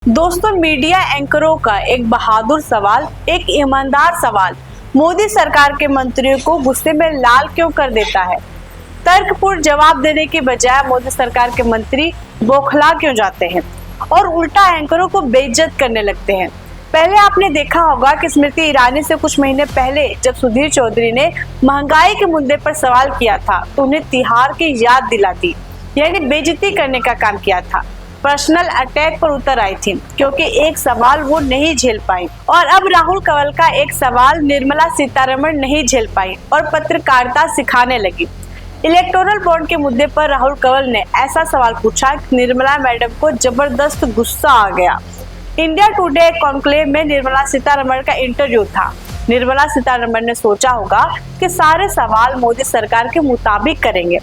दोस्तों, मीडिया एंकरों का एक बहादुर सवाल, एक ईमानदार सवाल मोदी सरकार के मंत्रियों को गुस्से में लाल क्यों कर देता है। तर्कपूर्ण जवाब देने के बजाय मोदी सरकार के मंत्री बौखला क्यों जाते हैं और उल्टा एंकरों को बेइज्जत करने लगते हैं। पहले आपने देखा होगा कि स्मृति ईरानी से कुछ महीने पहले जब सुधीर चौधरी ने महंगाई के मुद्दे पर सवाल किया था तो उन्हें तिहाड़ की याद दिला दी, यानी बेइज्जती करने का काम किया था। पर्सनल अटैक पर उतर आई थी क्योंकि एक सवाल वो नहीं झेल पाई। और अब राहुल कंवल का एक सवाल निर्मला सीतारमण नहीं झेल पाई और पत्रकारिता सिखाने लगी। इलेक्टोरल बॉन्ड के मुद्दे पर राहुल कंवल ने ऐसा सवाल पूछा कि निर्मला मैडम को जबरदस्त गुस्सा आ गया। इंडिया टुडे कॉन्क्लेव में निर्मला सीतारमण का इंटरव्यू था। निर्मला सीतारमण ने सोचा होगा कि सारे सवाल मोदी सरकार के मुताबिक करेंगे,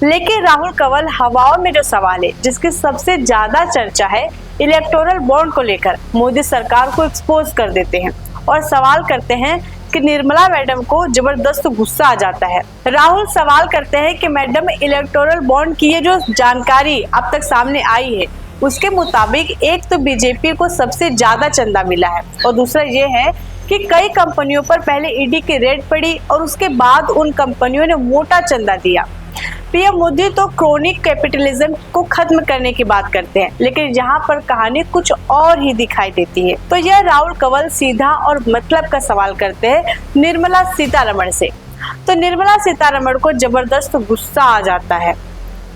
लेकिन राहुल कंवल हवाओं में जो सवाल है जिसकी सबसे ज्यादा चर्चा है इलेक्टोरल बॉन्ड को लेकर, मोदी सरकार को एक्सपोज कर देते हैं और सवाल करते हैं कि निर्मला मैडम को जबरदस्त गुस्सा आ जाता है। राहुल सवाल करते हैं कि मैडम, इलेक्टोरल बॉन्ड की ये जो जानकारी अब तक सामने आई है उसके मुताबिक एक तो बीजेपी को सबसे ज्यादा चंदा मिला है और दूसरा ये है कि कई कंपनियों पर पहले ईडी की रेड पड़ी और उसके बाद उन कंपनियों ने मोटा चंदा दिया। पीएम मोदी तो क्रोनिक कैपिटलिज्म को खत्म करने की बात करते हैं, लेकिन यहाँ पर कहानी कुछ और ही दिखाई देती है। तो यह राहुल कंवल सीधा और मतलब का सवाल करते हैं निर्मला सीतारमण से। तो निर्मला सीतारमण को जबरदस्त गुस्सा आ जाता है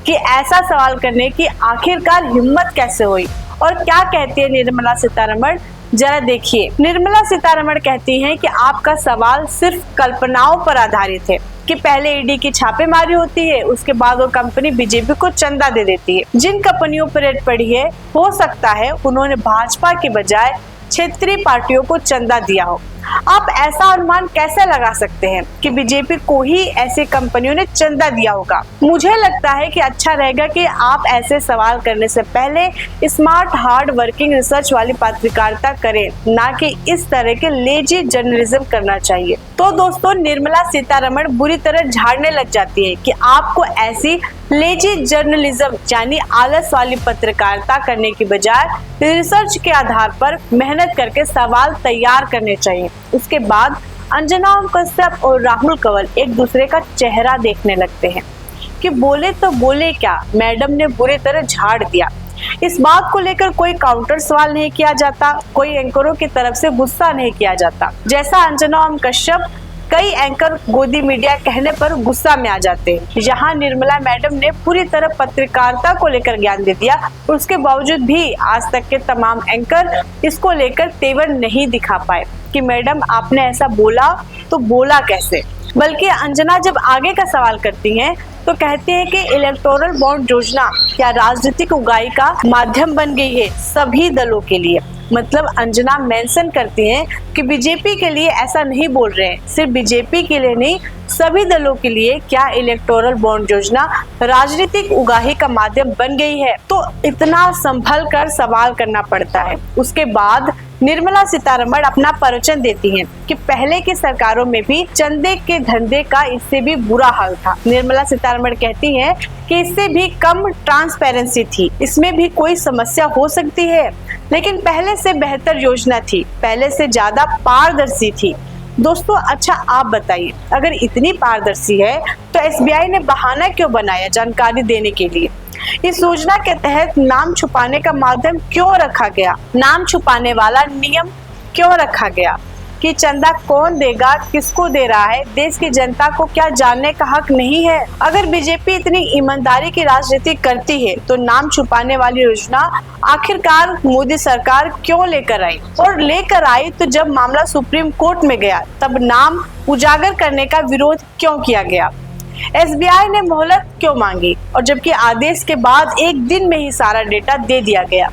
कि ऐसा सवाल करने की आखिरकार हिम्मत कैसे हुई। और क्या कहती है निर्मला सीतारमण, जरा देखिए। निर्मला सीतारमण कहती हैं कि आपका सवाल सिर्फ कल्पनाओं पर आधारित है कि पहले ईडी की छापेमारी होती है, उसके बाद वो कंपनी बीजेपी को चंदा दे देती है। जिन कंपनियों पर रेड पड़ी है हो सकता है उन्होंने भाजपा के बजाय क्षेत्रीय पार्टियों को चंदा दिया हो। आप ऐसा अनुमान कैसे लगा सकते हैं कि बीजेपी को ही ऐसे कंपनियों ने चंदा दिया होगा। मुझे लगता है कि अच्छा रहेगा कि आप ऐसे सवाल करने से पहले स्मार्ट हार्ड वर्किंग रिसर्च वाली पत्रकारिता करें, ना कि इस तरह के लेजी जर्नलिज्म करना चाहिए। तो दोस्तों, निर्मला सीतारमण बुरी तरह झाड़ने लग जाती है कि आपको ऐसी लेजी जर्नलिज्म यानी आलस वाली पत्रकारिता करने की बजाय रिसर्च के आधार पर मेहनत करके सवाल तैयार करने चाहिए। उसके बाद अंजना ओम कश्यप और राहुल कंवल एक दूसरे का चेहरा देखने लगते हैं कि बोले तो बोले क्या, मैडम ने बुरी तरह झाड़ दिया। इस बात को लेकर कोई काउंटर सवाल नहीं किया जाता, कोई एंकरों की तरफ से गुस्सा नहीं किया जाता। जैसा अंजना ओम कश्यप कई एंकर गोदी मीडिया कहने पर गुस्सा में आ जाते हैं। यहाँ निर्मला मैडम ने पूरी तरह पत्रकारिता को लेकर ज्ञान दे दिया, उसके बावजूद भी आज तक के तमाम एंकर इसको लेकर तेवर नहीं दिखा पाए कि मैडम आपने ऐसा बोला तो बोला कैसे। बल्कि अंजना जब आगे का सवाल करती हैं तो कहती है कि इलेक्टोरल बॉन्ड योजना क्या राजनीतिक उगाही का माध्यम बन गई है सभी दलों के लिए। मतलब अंजना मेंशन करती हैं कि बीजेपी के लिए ऐसा नहीं बोल रहे हैं, सिर्फ बीजेपी के लिए नहीं सभी दलों के लिए क्या इलेक्टोरल बॉन्ड योजना राजनीतिक उगाही का माध्यम बन गई है। तो इतना संभल कर सवाल करना पड़ता है। उसके बाद निर्मला सीतारमण अपना प्रवचन देती हैं कि पहले की सरकारों में भी चंदे के धंधे का इससे भी बुरा हाल था। निर्मला सीतारमण कहती हैं कि इससे भी कम ट्रांसपेरेंसी थी, इसमें भी कोई समस्या हो सकती है, लेकिन पहले से बेहतर योजना थी, पहले से ज्यादा पारदर्शी थी। दोस्तों, अच्छा आप बताइए, अगर इतनी पारदर्शी है तो एसबीआई ने बहाना क्यों बनाया जानकारी देने के लिए। इस योजना के तहत नाम छुपाने का माध्यम क्यों रखा गया, नाम छुपाने वाला नियम क्यों रखा गया कि चंदा कौन देगा, किसको दे रहा है, देश की जनता को क्या जानने का हक नहीं है। अगर बीजेपी इतनी ईमानदारी की राजनीति करती है तो नाम छुपाने वाली योजना आखिरकार मोदी सरकार क्यों लेकर आई। और लेकर आई तो जब मामला सुप्रीम कोर्ट में गया तब नाम उजागर करने का विरोध क्यों किया गया। एसबीआई ने मोहलत क्यों मांगी और जबकि आदेश के बाद एक दिन में ही सारा डेटा दे दिया गया।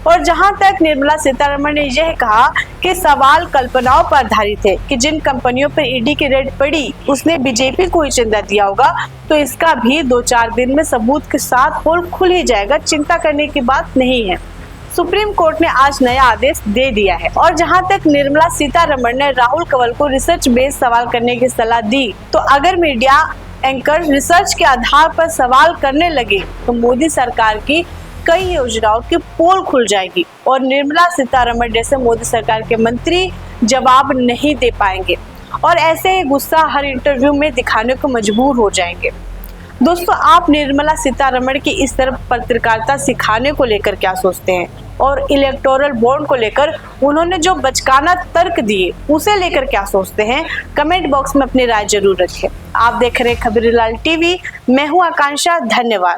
और जहां तक निर्मला सीतारमण ने यह कहा कि सवाल कल्पनाओं पर आधारित है कि जिन कंपनियों पर ईडी की रेड पड़ी उसने बीजेपी को ही चंदा दिया होगा, तो इसका भी 2-4 दिन में सबूत के साथ पोल खुल ही जाएगा, चिंता करने की बात नहीं है। सुप्रीम कोर्ट ने आज नया आदेश दे दिया है। और जहां तक निर्मला सीतारमण ने राहुल कंवल को रिसर्च बेस्ड सवाल करने की सलाह दी, तो अगर मीडिया एंकर रिसर्च के आधार पर सवाल करने लगे तो मोदी सरकार की कई योजनाओं की पोल खुल जाएगी और निर्मला सीतारमण जैसे मोदी सरकार के मंत्री जवाब नहीं दे पाएंगे और ऐसे ही गुस्सा हर इंटरव्यू में दिखाने को मजबूर हो जाएंगे। दोस्तों, आप निर्मला सीतारमण की इस तरह पत्रकारिता सिखाने को लेकर क्या सोचते हैं और इलेक्टोरल बॉन्ड को लेकर उन्होंने जो बचकाना तर्क दिए उसे लेकर क्या सोचते हैं? कमेंट बॉक्स में अपनी राय जरूर रखें। आप देख रहे हैं खबरीलाल टीवी, मैं हूं आकांक्षा। धन्यवाद।